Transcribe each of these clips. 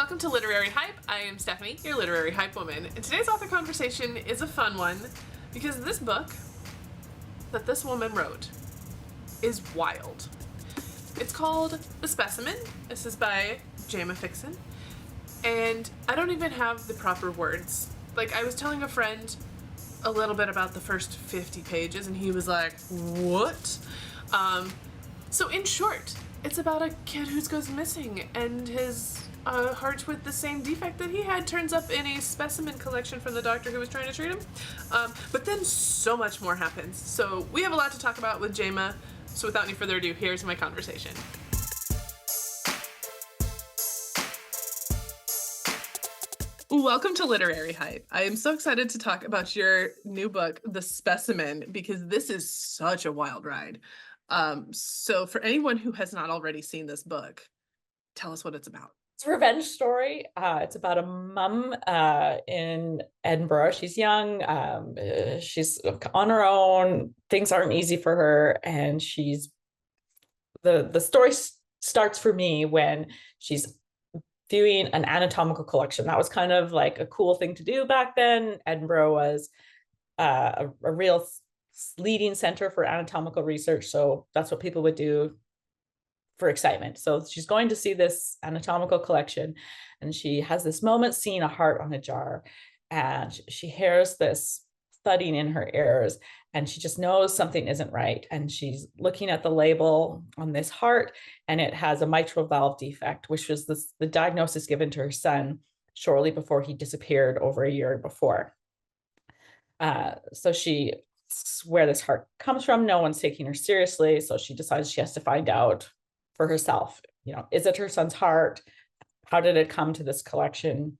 welcome to Literary Hype. I am Stephanie, your Literary Hype Woman, and today's author conversation is a fun one because this book that this woman wrote is wild. It's called The Specimen. This is by Jaima Fixen, and I don't even have the proper words. Like, I was telling a friend a little bit about the first 50 pages, and he was like, what? So in short, it's about a kid who goes missing, and his heart with the same defect that he had turns up in a specimen collection from the doctor who was trying to treat him. But then so much more happens. So we have a lot to talk about with Jaima. So without any further ado, here's my conversation. Welcome to Literary Hype. I am so excited to talk about your new book, The Specimen, because this is such a wild ride. So for anyone who has not already seen this book, tell us what it's about. It's a revenge story. It's about a mom in Edinburgh. She's young. She's on her own. Things aren't easy for her, and the story starts for me when she's viewing an anatomical collection. That was kind of like a cool thing to do back then. Edinburgh was a real leading center for anatomical research, so that's what people would do for excitement. So she's going to see this anatomical collection, and she has this moment seeing a heart on a jar, and she hears this thudding in her ears, and she just knows something isn't right. And she's looking at the label on this heart, and it has a mitral valve defect, which was the diagnosis given to her son shortly before he disappeared over a year before. So she asks where this heart comes from. No one's taking her seriously, so she decides she has to find out for herself. You know, is it her son's heart? How did it come to this collection?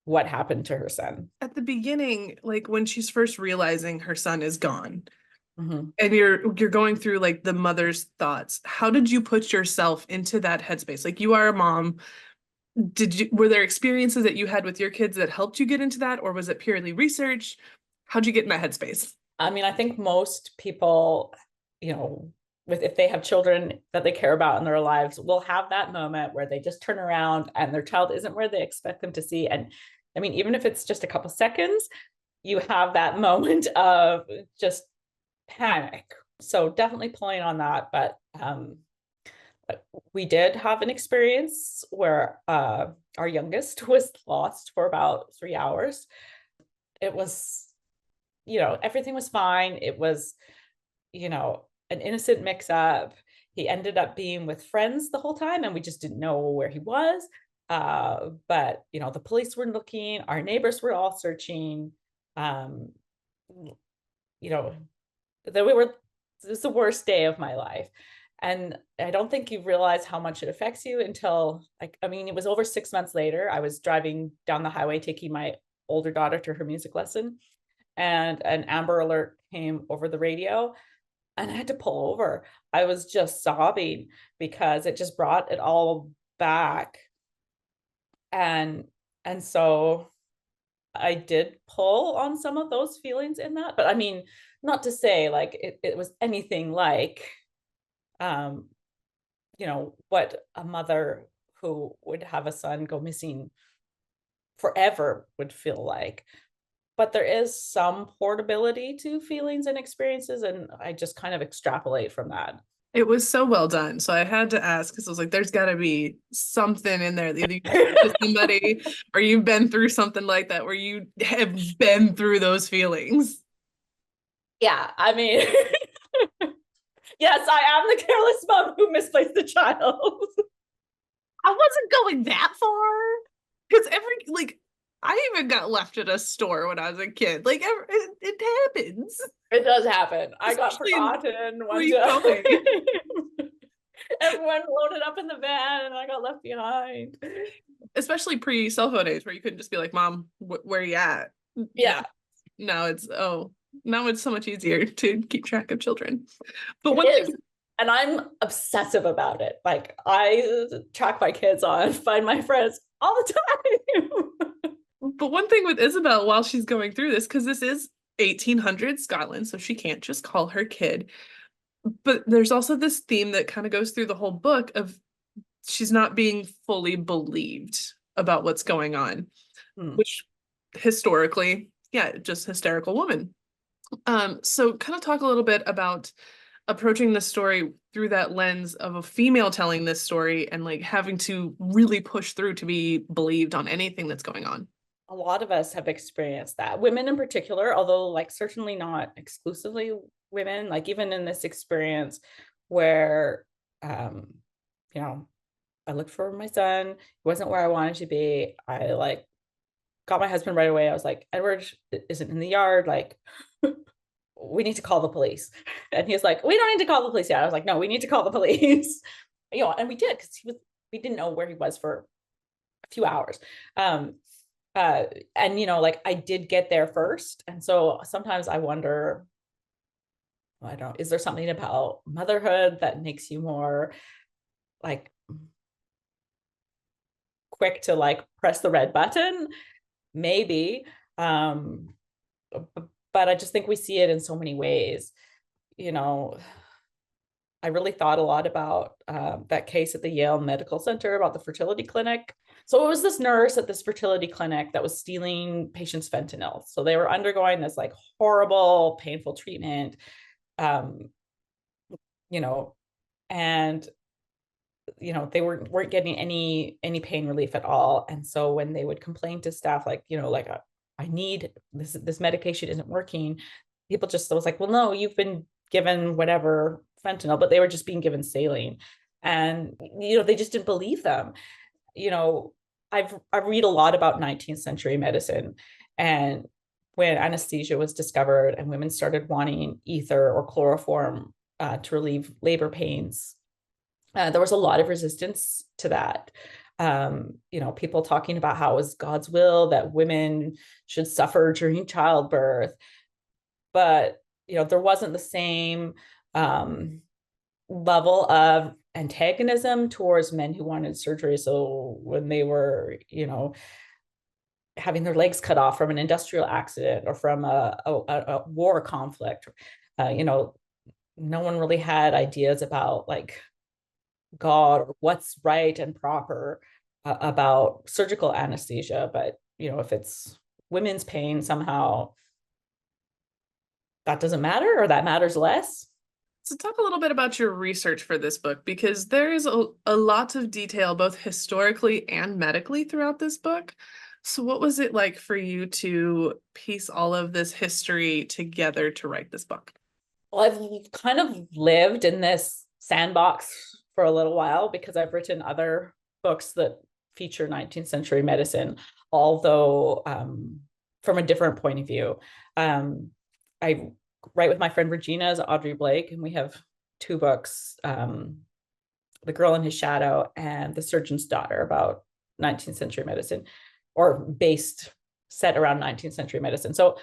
What happened to her son? At the beginning, like when she's first realizing her son is gone, Mm-hmm. and you're going through like the mother's thoughts, how did you put yourself into that headspace? Like, you are a mom. Were there experiences that you had with your kids that helped you get into that, or was it purely research? How'd you get in that headspace? I mean, I think most people, you know, if they have children that they care about in their lives, will have that moment where they just turn around and their child isn't where they expect them to see. And I mean, even if it's just a couple seconds, you have that moment of just panic. So definitely pulling on that. But we did have an experience where our youngest was lost for about 3 hours. It was, you know, everything was fine. It was, you know, an innocent mix-up. He ended up being with friends the whole time, and we just didn't know where he was. But, you know, the police were looking, our neighbors were all searching. You know, it was the worst day of my life. And I don't think you realize how much it affects you until, like, I mean, it was over 6 months later. I was driving down the highway taking my older daughter to her music lesson, and an Amber Alert came over the radio, and I had to pull over. I was just sobbing because it just brought it all back. And so I did pull on some of those feelings in that. But I mean, not to say like it was anything like, you know, what a mother who would have a son go missing forever would feel like. But there is some portability to feelings and experiences, and I just kind of extrapolate from that. It was so well done. So I had to ask, because I was like, there's got to be something in there that either you talked to somebody or you've been through something like that where you have been through those feelings. Yeah, I mean, yes, I am the careless mom who misplaced the child. I wasn't going that far. Because I even got left at a store when I was a kid. Like, it happens. It does happen. I got Especially forgotten where one you time. going? Everyone loaded up in the van, and I got left behind. Especially pre-cell phone age, where you couldn't just be like, "Mom, where are you at?" Yeah. Now it's so much easier to keep track of children. But and I'm obsessive about it. Like, I track my kids on Find My Friends all the time. But one thing with Isabel, while she's going through this, because this is 1800 Scotland, so she can't just call her kid. But there's also this theme that kind of goes through the whole book of she's not being fully believed about what's going on, Hmm. which historically, yeah, just hysterical woman. So kind of talk a little bit about approaching the story through that lens of a female telling this story and like having to really push through to be believed on anything that's going on. A lot of us have experienced that, women in particular, although like certainly not exclusively women, like even in this experience where, you know, I looked for my son, he wasn't where I wanted to be. I like got my husband right away. I was like, Edward isn't in the yard. Like, we need to call the police. And he was like, we don't need to call the police yet. I was like, no, we need to call the police. You know, and we did, because we didn't know where he was for a few hours. And you know, like I did get there first. And so sometimes I wonder, I don't, is there something about motherhood that makes you more like quick to like press the red button? Maybe. But I just think we see it in so many ways. You know, I really thought a lot about that case at the Yale Medical Center about the fertility clinic. So it was this nurse at this fertility clinic that was stealing patients' fentanyl. So they were undergoing this like horrible, painful treatment, you know, and you know they weren't getting any pain relief at all. And so when they would complain to staff, like, you know, like I need this medication isn't working, people just was like, well, no, you've been given whatever fentanyl, but they were just being given saline. And you know, they just didn't believe them. You know, I read a lot about 19th century medicine, and when anesthesia was discovered and women started wanting ether or chloroform to relieve labor pains, there was a lot of resistance to that. You know, people talking about how it was God's will that women should suffer during childbirth, but you know, there wasn't the same level of antagonism towards men who wanted surgery. So when they were, you know, having their legs cut off from an industrial accident or from a war conflict, you know, no one really had ideas about like God or what's right and proper about surgical anesthesia. But you know, if it's women's pain, somehow that doesn't matter, or that matters less. So talk a little bit about your research for this book, because there is a lot of detail, both historically and medically, throughout this book. So what was it like for you to piece all of this history together to write this book? Well, I've kind of lived in this sandbox for a little while because I've written other books that feature 19th century medicine, although from a different point of view. I write with my friend Regina as Audrey Blake, and we have two books, The Girl in His Shadow and The Surgeon's Daughter, about 19th century medicine, or set around 19th century medicine. So,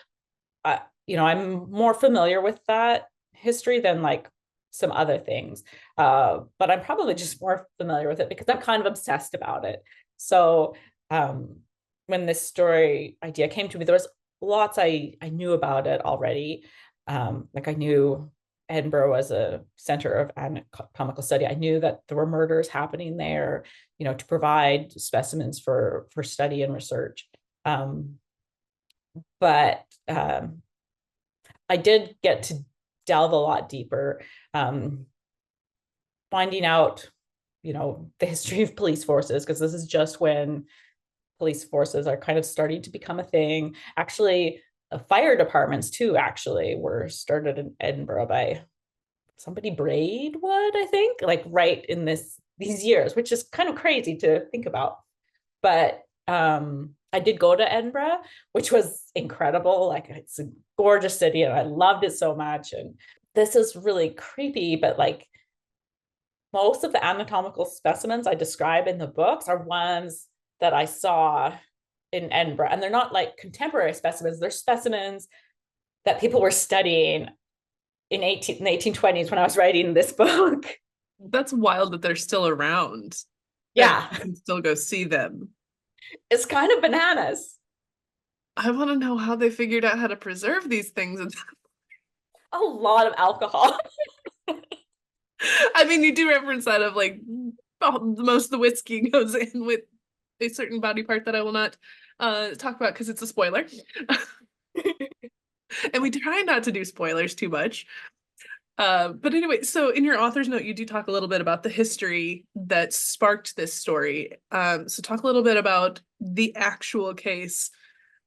you know, I'm more familiar with that history than like some other things, but I'm probably just more familiar with it because I'm kind of obsessed about it. So when this story idea came to me, there was lots I knew about it already. Like I knew Edinburgh was a center of anatomical study. I knew that there were murders happening there, you know, to provide specimens for study and research. But I did get to delve a lot deeper, finding out, you know, the history of police forces, because this is just when police forces are kind of starting to become a thing. Actually, fire departments too actually were started in Edinburgh by somebody Braidwood, I think, like right in these years, which is kind of crazy to think about. But I did go to Edinburgh, which was incredible. Like it's a gorgeous city and I loved it so much. And this is really creepy, but like most of the anatomical specimens I describe in the books are ones that I saw in Edinburgh. And they're not like contemporary specimens, they're specimens that people were studying in the 1820s when I was writing this book. That's wild that they're still around. Yeah. You can still go see them. It's kind of bananas. I want to know how they figured out how to preserve these things. A lot of alcohol. I mean, you do reference that of like most of the whiskey goes in with a certain body part that I will not talk about because it's a spoiler. And we try not to do spoilers too much. But anyway, so in your author's note, you do talk a little bit about the history that sparked this story. So talk a little bit about the actual case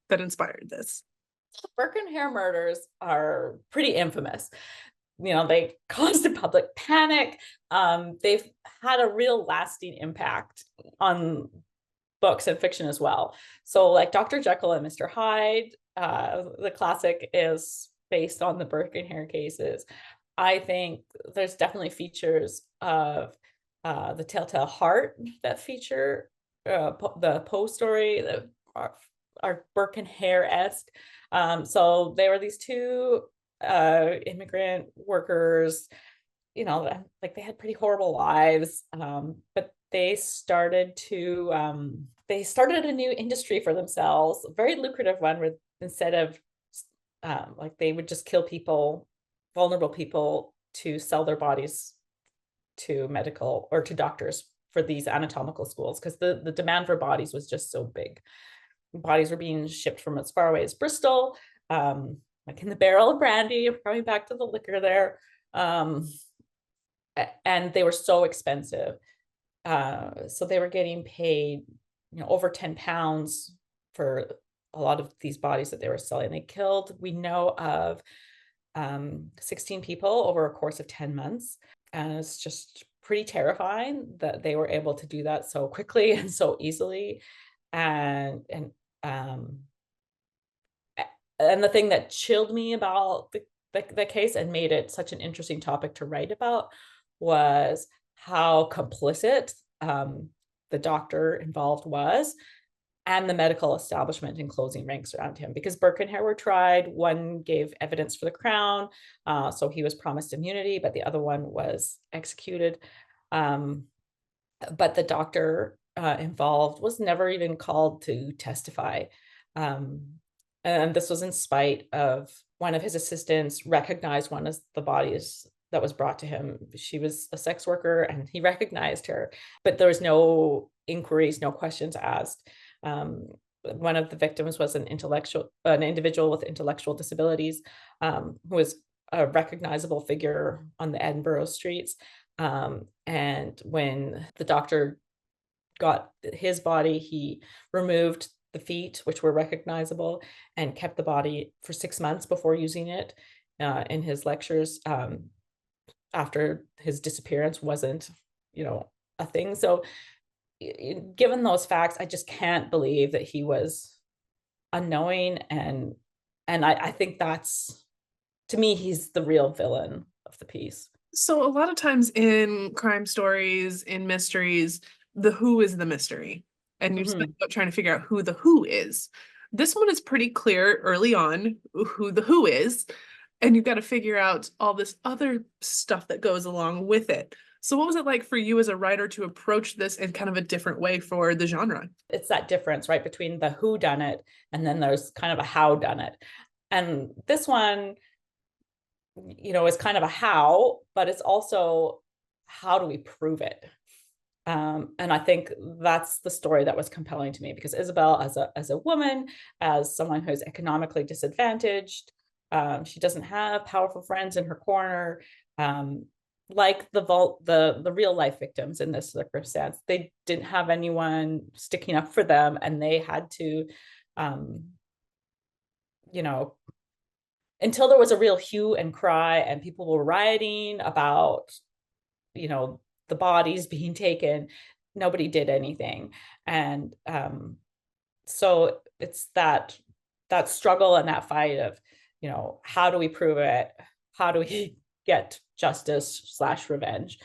that inspired this. The Birkenhair murders are pretty infamous. They caused a public panic. They've had a real lasting impact on books and fiction as well. So like Dr. Jekyll and Mr. Hyde, the classic is based on the Birkenhair cases. I think there's definitely features of the Telltale Heart that feature the Poe story that are Birkenhair-esque. So there were these two immigrant workers, like they had pretty horrible lives, but they started a new industry for themselves, a very lucrative one, where instead of like they would just kill people, vulnerable people, to sell their bodies to medical or to doctors for these anatomical schools, because the demand for bodies was just so big. Bodies were being shipped from as far away as Bristol, like in the barrel of brandy, coming back to the liquor there. And they were so expensive. So they were getting paid, over £10 for a lot of these bodies that they were selling. They killed, we know of 16 people over a course of 10 months. And it's just pretty terrifying that they were able to do that so quickly and so easily. And the thing that chilled me about the case and made it such an interesting topic to write about was how complicit the doctor involved was, and the medical establishment in closing ranks around him, because Birkenhair were tried. One gave evidence for the crown, so he was promised immunity, but the other one was executed. But the doctor involved was never even called to testify. And this was in spite of one of his assistants recognized one of the bodies that was brought to him. She was a sex worker and he recognized her, but there was no inquiries, no questions asked. One of the victims was an individual with intellectual disabilities, who was a recognizable figure on the Edinburgh streets. And when the doctor got his body, he removed the feet, which were recognizable, and kept the body for 6 months before using it in his lectures, after his disappearance wasn't, a thing. So given those facts, I just can't believe that he was unknowing. And I think that's, to me, he's the real villain of the piece. So a lot of times in crime stories, in mysteries, the who is the mystery. And you're trying to figure out who the who is. This one is pretty clear early on who the who is, and you've got to figure out all this other stuff that goes along with it. So what was it like for you as a writer to approach this in kind of a different way for the genre? It's that difference, right, between the who done it and then there's kind of a how done it. And this one, is kind of a how, but it's also how do we prove it? And I think that's the story that was compelling to me, because Isabel, as a woman, as someone who's economically disadvantaged, she doesn't have powerful friends in her corner, like the real life victims in this circumstance. They didn't have anyone sticking up for them, and they had to, until there was a real hue and cry and people were rioting about, the bodies being taken, nobody did anything. And so it's that struggle and that fight of, how do we prove it? How do we get justice / revenge?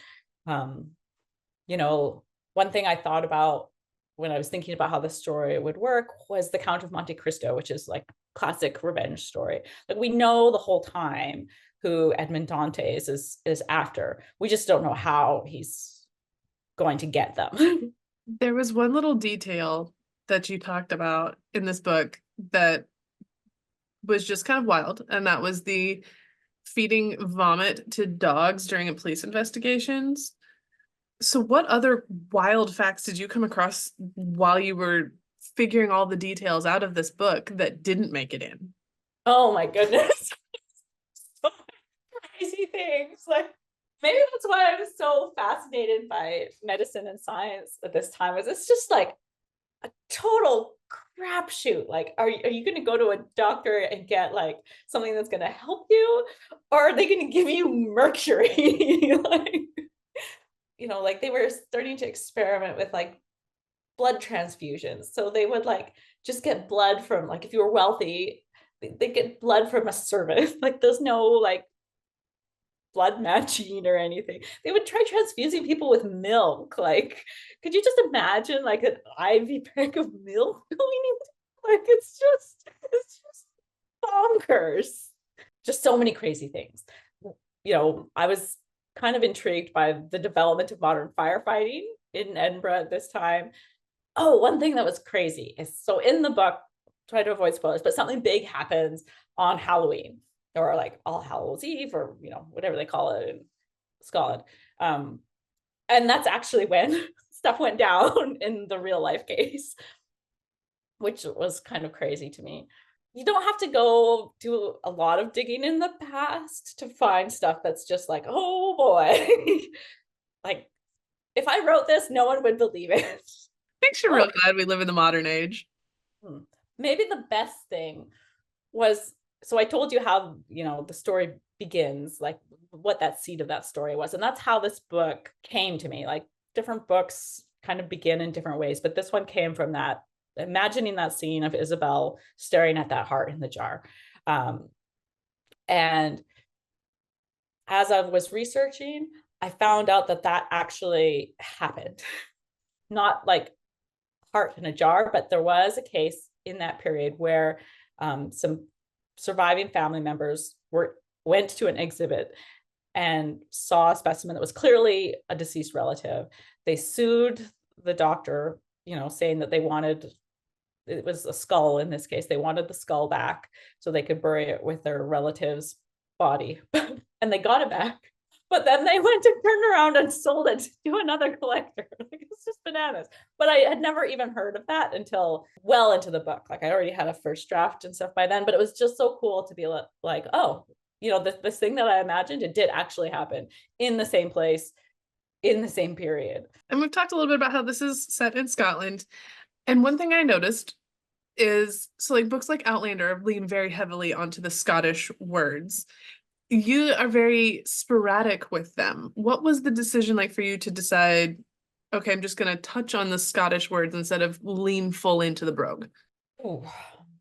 One thing I thought about when I was thinking about how the story would work was the Count of Monte Cristo, which is like classic revenge story. Like, we know the whole time who Edmond Dantes is after. We just don't know how he's going to get them. There was one little detail that you talked about in this book that was just kind of wild, and that was the feeding vomit to dogs during a police investigations. So what other wild facts did you come across while you were figuring all the details out of this book that didn't make it in? Oh my goodness. So crazy things. Like maybe that's why I was so fascinated by medicine and science at this time. Was it's just like a total crapshoot. Like, are you going to go to a doctor and get like something that's going to help you, or are they going to give you mercury? Like, like they were starting to experiment with like blood transfusions. So they would like just get blood from, like, if you were wealthy, they get blood from a servant. Like there's no like blood matching or anything. They would try transfusing people with milk. Like, could you just imagine like an IV pack of milk going into, like, it's just bonkers. Just so many crazy things. I was kind of intrigued by the development of modern firefighting in Edinburgh at this time. Oh, one thing that was crazy is, so in the book, try to avoid spoilers, but something big happens on Halloween, or like All Hallows Eve, or whatever they call it in Scotland. And that's actually when stuff went down in the real life case, which was kind of crazy to me. You don't have to go do a lot of digging in the past to find stuff that's just like, oh boy. Like, if I wrote this, no one would believe it. Makes you real glad we live in the modern age. Maybe the best thing was, so I told you how, the story begins, like what that seed of that story was. And that's how this book came to me. Like different books kind of begin in different ways, but this one came from that, imagining that scene of Isabel staring at that heart in the jar. And as I was researching, I found out that actually happened. Not like heart in a jar, but there was a case in that period where some surviving family members went to an exhibit and saw a specimen that was clearly a deceased relative. They sued the doctor, saying that they wanted, it was a skull in this case, they wanted the skull back so they could bury it with their relative's body. And they got it back. But then they went and turned around and sold it to another collector. Like, it's just bananas. But I had never even heard of that until well into the book. Like, I already had a first draft and stuff by then, but it was just so cool to be like, oh, this thing that I imagined, it did actually happen in the same place, in the same period. And we've talked a little bit about how this is set in Scotland. And one thing I noticed is, so like books like Outlander lean very heavily onto the Scottish words. You are very sporadic with them. What was the decision like for you to decide, okay, I'm just going to touch on the Scottish words instead of lean full into the brogue? Oh,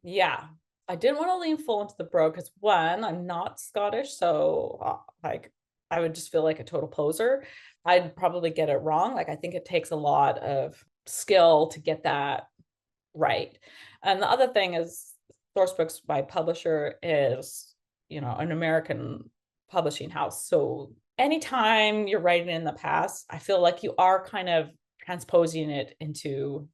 yeah. I didn't want to lean full into the brogue because, one, I'm not Scottish, so like I would just feel like a total poser. I'd probably get it wrong. Like, I think it takes a lot of skill to get that right. And the other thing is, Source Books, my publisher, is an American publishing house. So anytime you're writing in the past, I feel like you are kind of transposing it into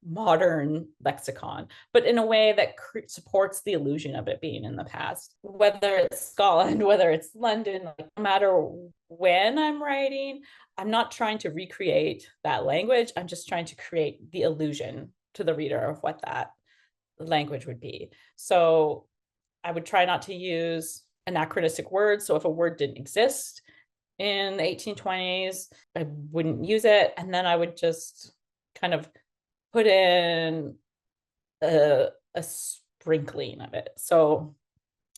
modern lexicon, but in a way that supports the illusion of it being in the past. Whether it's Scotland, whether it's London, like, no matter when I'm writing, I'm not trying to recreate that language. I'm just trying to create the illusion to the reader of what that language would be. So I would try not to use anachronistic words. So if a word didn't exist in the 1820s, I wouldn't use it. And then I would just kind of put in a sprinkling of it. So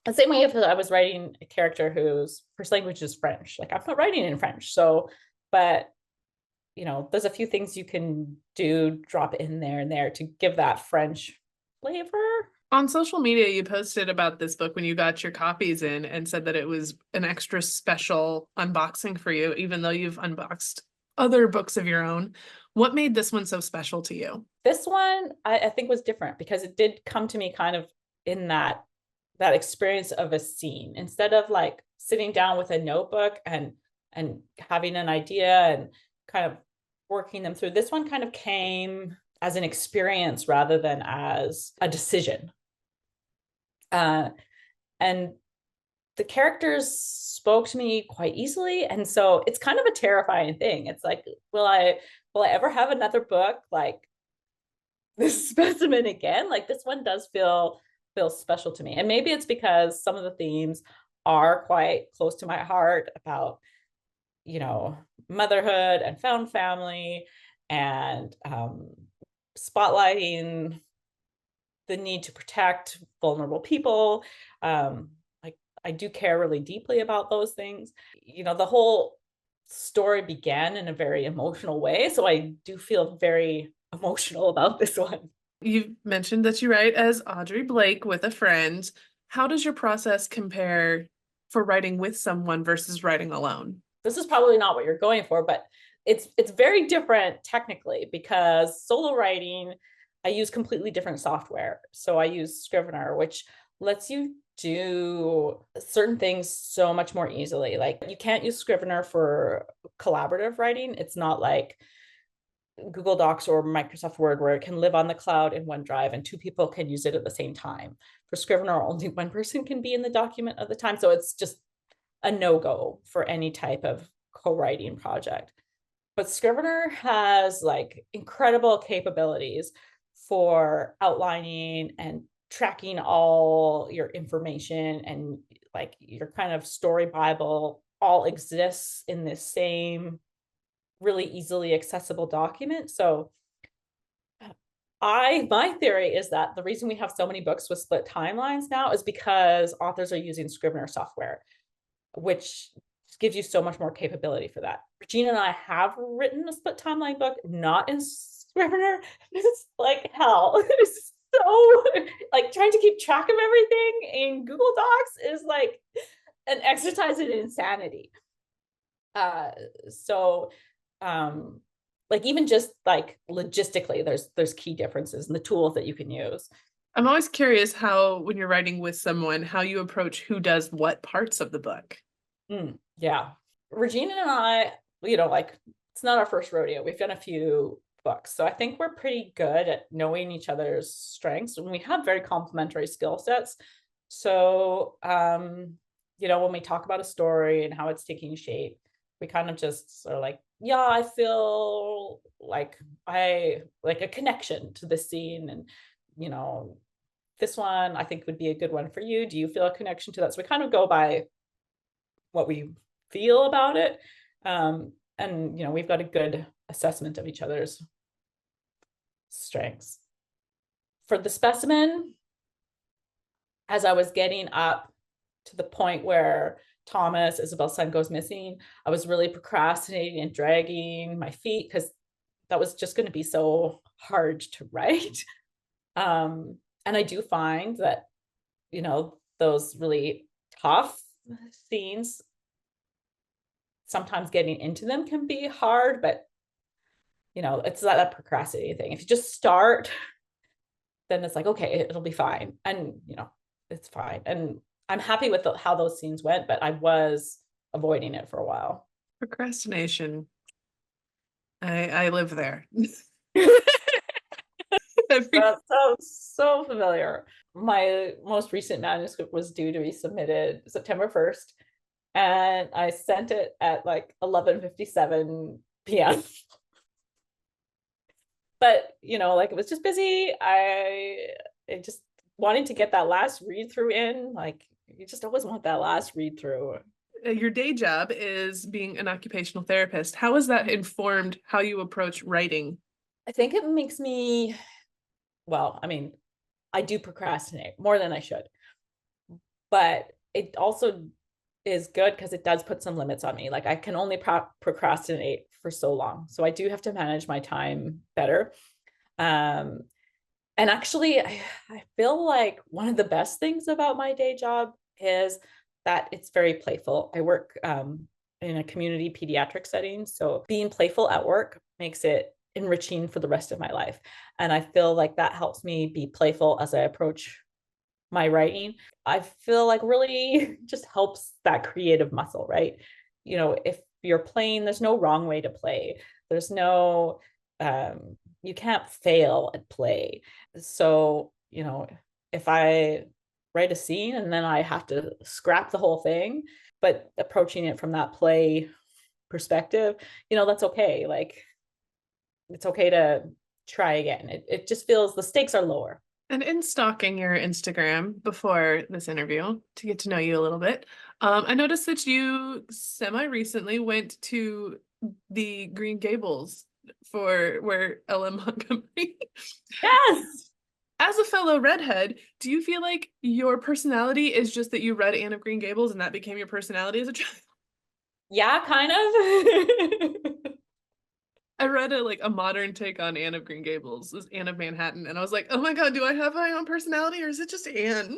the same way if I was writing a character whose first language is French, like I'm not writing in French. So, but there's a few things you can do, drop in there and there to give that French flavor. On social media, you posted about this book when you got your copies in and said that it was an extra special unboxing for you, even though you've unboxed other books of your own. What made this one so special to you? This one, I think, was different because it did come to me kind of in that experience of a scene. Instead of like sitting down with a notebook and having an idea and kind of working them through, this one kind of came as an experience rather than as a decision. And the characters spoke to me quite easily. And so it's kind of a terrifying thing. It's like, will I ever have another book like this Specimen again? Like this one does feel special to me. And maybe it's because some of the themes are quite close to my heart about, motherhood and found family, and spotlighting the need to protect vulnerable people. Like I do care really deeply about those things. The whole story began in a very emotional way, so I do feel very emotional about this one. You mentioned that you write as Audrey Blake with a friend. How does your process compare for writing with someone versus writing alone? This is probably not what you're going for, but it's very different technically, because solo writing, I use completely different software. So I use Scrivener, which lets you do certain things so much more easily. Like you can't use Scrivener for collaborative writing. It's not like Google Docs or Microsoft Word where it can live on the cloud in OneDrive and two people can use it at the same time. For Scrivener, only one person can be in the document at the time. So it's just a no-go for any type of co-writing project. But Scrivener has like incredible capabilities for outlining and tracking all your information, and like your kind of story Bible all exists in this same really easily accessible document. So my theory is that the reason we have so many books with split timelines now is because authors are using Scrivener software, which gives you so much more capability for that. Regina and I have written a split timeline book, not in Scrivener. It's like hell. It's so like trying to keep track of everything in Google Docs is like an exercise in insanity. So like even just like logistically, there's key differences in the tools that you can use. I'm always curious how, when you're writing with someone, how you approach who does what parts of the book. Yeah. Regina and I, like it's not our first rodeo. We've done a few books. So I think we're pretty good at knowing each other's strengths, and we have very complementary skill sets. So, when we talk about a story and how it's taking shape, we kind of just sort of like, yeah, I feel like I like a connection to the scene, and, this one I think would be a good one for you. Do you feel a connection to that? So we kind of go by what we feel about it. And we've got a good assessment of each other's strengths. For the Specimen, as I was getting up to the point where Thomas, Isabel's son, goes missing, I was really procrastinating and dragging my feet because that was just going to be so hard to write. And I do find that, those really tough scenes, sometimes getting into them can be hard, but it's that procrastinating thing. If you just start, then it's like, okay, it'll be fine. And it's fine. And I'm happy with how those scenes went, but I was avoiding it for a while. Procrastination. I live there. That sounds so familiar. My most recent manuscript was due to be submitted September 1st, and I sent it at like 11:57 p.m. But like it was just busy. I just wanting to get that last read through in. Like you just always want that last read through. Your day job is being an occupational therapist. How has that informed how you approach writing? I think it makes me, well, I mean, I do procrastinate more than I should, but it also is good because it does put some limits on me. Like I can only procrastinate for so long. So I do have to manage my time better. And actually, I feel like one of the best things about my day job is that it's very playful. I work in a community pediatric setting. So being playful at work makes it enriching for the rest of my life. And I feel like that helps me be playful as I approach my writing. I feel like really just helps that creative muscle, right? If you're playing, there's no wrong way to play. There's no, you can't fail at play. So, if I write a scene and then I have to scrap the whole thing. But approaching it from that play perspective, that's okay. Like, it's okay to try again. It just feels the stakes are lower. And in stalking your Instagram before this interview to get to know you a little bit, I noticed that you semi-recently went to the Green Gables for where L.M. Montgomery. Yes. As a fellow redhead, do you feel like your personality is just that you read Anne of Green Gables and that became your personality as a child? Yeah, kind of. I read a modern take on Anne of Green Gables, is Anne of Manhattan, and I was like, oh my God, do I have my own personality or is it just Anne?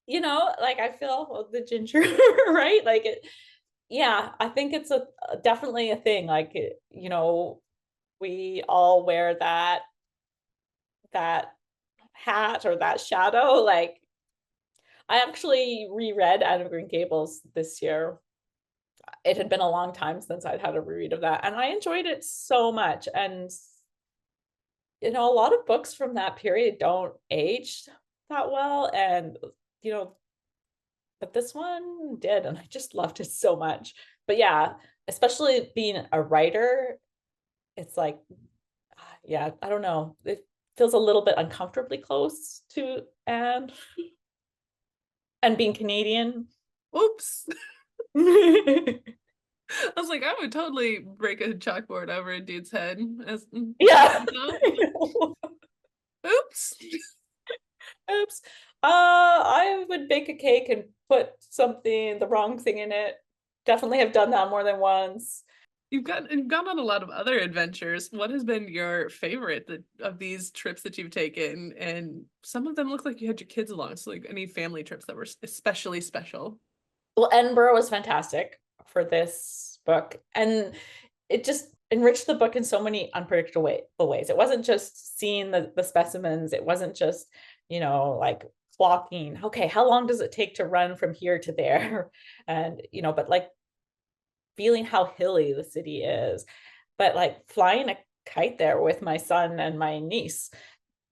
Like I feel the ginger, right? Like yeah, I think it's definitely a thing. Like, we all wear that hat or that shadow. Like, I actually reread Anne of Green Gables this year. It had been a long time since I'd had a reread of that, and I enjoyed it so much. And a lot of books from that period don't age that well, and but this one did, and I just loved it so much. But yeah, especially being a writer, it's like, yeah, I don't know. It feels a little bit uncomfortably close to Anne, and being Canadian. Oops. I was like, I would totally break a chalkboard over a dude's head. Yeah. Oops. Oops. I would bake a cake and put the wrong thing in it. Definitely have done that more than once. You've gone on a lot of other adventures. What has been your favorite of these trips that you've taken? And some of them look like you had your kids along. So like any family trips that were especially special. Well, Edinburgh was fantastic for this book, and it just enriched the book in so many unpredictable ways. It wasn't just seeing the specimens. It wasn't just, like walking. Okay, how long does it take to run from here to there? And, but like feeling how hilly the city is, but like flying a kite there with my son and my niece,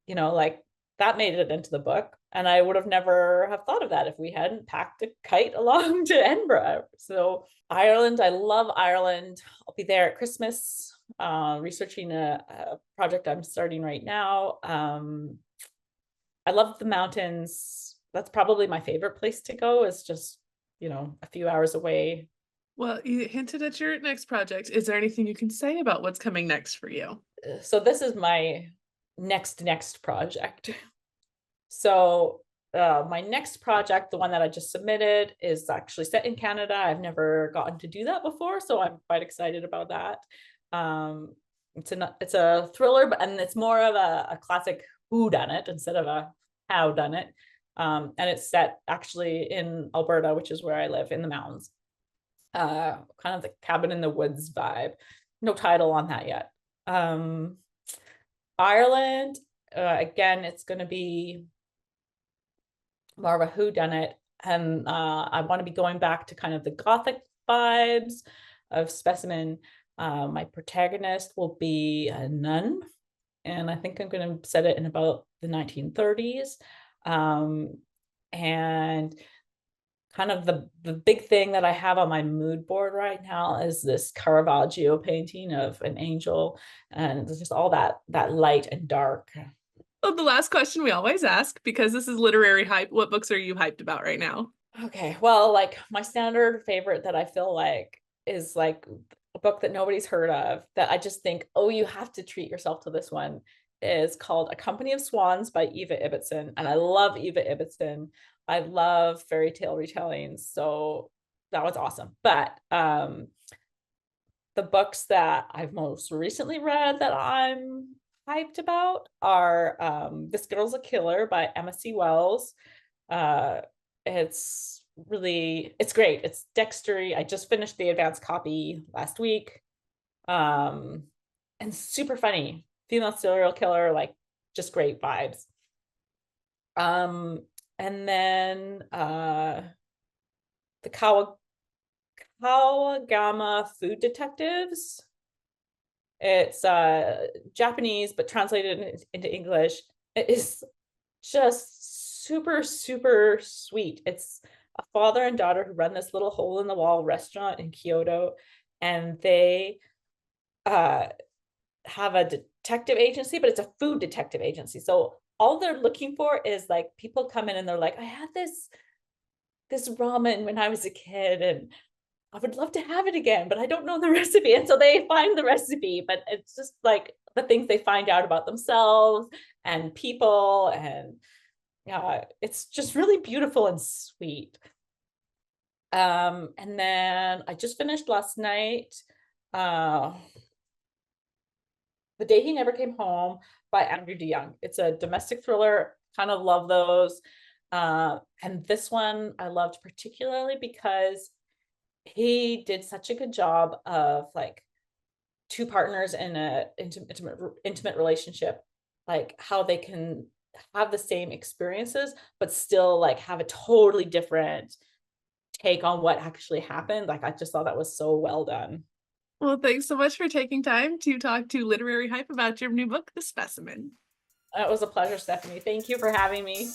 like that made it into the book. And I would have never have thought of that if we hadn't packed a kite along to Edinburgh. So Ireland, I love Ireland. I'll be there at Christmas, researching a project I'm starting right now. I love the mountains. That's probably my favorite place to go, is just, a few hours away. Well, you hinted at your next project. Is there anything you can say about what's coming next for you? So this is my next project. So my next project, the one that I just submitted, is actually set in Canada. I've never gotten to do that before, so I'm quite excited about that. It's a thriller, and it's more of a classic whodunit instead of a howdunit. And it's set actually in Alberta, which is where I live, in the mountains. Kind of the cabin in the woods vibe. No title on that yet. Ireland, again, it's going to be more of a whodunit, and I want to be going back to kind of the Gothic vibes of Specimen. My protagonist will be a nun, and I think I'm going to set it in about the 1930s. And kind of the big thing that I have on my mood board right now is this Caravaggio painting of an angel, and just all that light and dark. Well, the last question we always ask, because this is literary hype, what books are you hyped about right now? Okay, well, like my standard favorite that I feel like is like a book that nobody's heard of, that I just think, oh, you have to treat yourself to this one, is called A Company of Swans by Eva Ibbotson. And I love Eva Ibbotson. I love fairy tale retellings, so that was awesome. But the books that I've most recently read that I'm hyped about are This Girl's a Killer by Emma C. Wells. It's great. It's dextery. I just finished the advanced copy last week. And super funny. Female serial killer, like just great vibes. And then the Kawagama Food Detectives. It's Japanese, but translated into English. It is just super, super sweet. It's a father and daughter who run this little hole in the wall restaurant in Kyoto, and they have a detective agency, but it's a food detective agency. So all they're looking for is like people come in and they're like, I had this ramen when I was a kid and I would love to have it again, but I don't know the recipe. And so they find the recipe, but it's just like the things they find out about themselves and people. And yeah, it's just really beautiful and sweet. And then I just finished last night, The Day He Never Came Home by Andrew DeYoung. It's a domestic thriller, kind of love those. And this one I loved particularly because he did such a good job of like two partners in a intimate relationship, like how they can have the same experiences but still like have a totally different take on what actually happened. Like I just thought that was so well done. Well, thanks so much for taking time to talk to Literary Hype about your new book, The Specimen. It was a pleasure, Stephanie. Thank you for having me.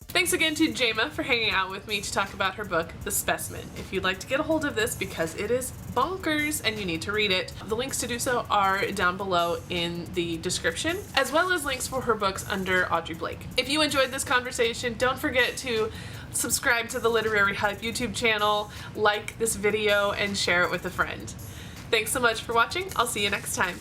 Thanks again to Jaima for hanging out with me to talk about her book, The Specimen. If you'd like to get a hold of this because it is bonkers and you need to read it, the links to do so are down below in the description, as well as links for her books under Audrey Blake. If you enjoyed this conversation, don't forget to subscribe to the Literary Hype YouTube channel, like this video, and share it with a friend. Thanks so much for watching. I'll see you next time.